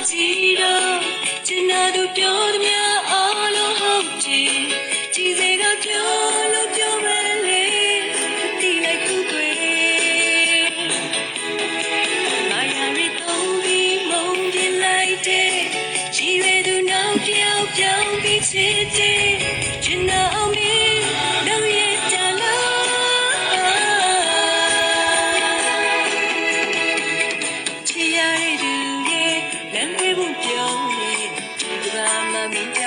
ကြည့်တော့ချင်တာသူပြောသမျှအားလုံးဟုတ်ကြည့်ကြည်စေကပြောလို့ပြောမယ်လေတီးလိုက်သူတွေမာယာရီသုံးပြီးမုန်းပြလိုက်တဲ့ကြည်ရသူနောက်တယောက်ပြောင်းပြီးချစ်တဲ့ချင်တာအောင်မင်းတော့ရဲ့တလားချစ်ရတဲ့သူရဲ့လမ်းတွေဘူးပြောင်းနေဒီကဘာမှမပြော